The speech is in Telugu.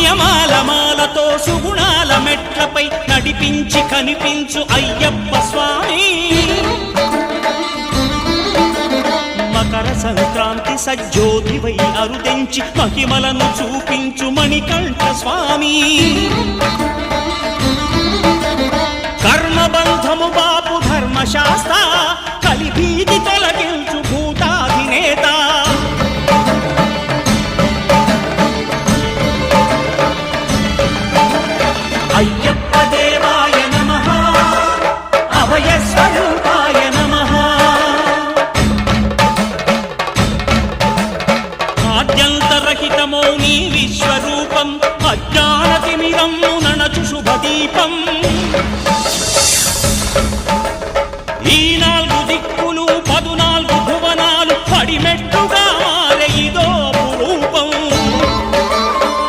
పుణ్యమాల మాలతో సుగుణాల మెట్లపై నడిపించి కనిపించు అయ్యప్ప స్వామి మకర సంక్రాంతి సజ్జోతివై అరుదెంచి మహిమలను చూపించు మణికంఠ స్వామి కర్మబంధము బాపు ధర్మశాస్త్ర కలిభీతి తొలగించు భూతాధినేత అయ్యప్ప దేవాయ నమః అభయ స్వరూపాయ నమః ఆద్యంతరహితమో నీ విశ్వరూపం అజ్ఞానతిమిరము నణచు శుభదీపం ఈ నాలుగు దిక్కు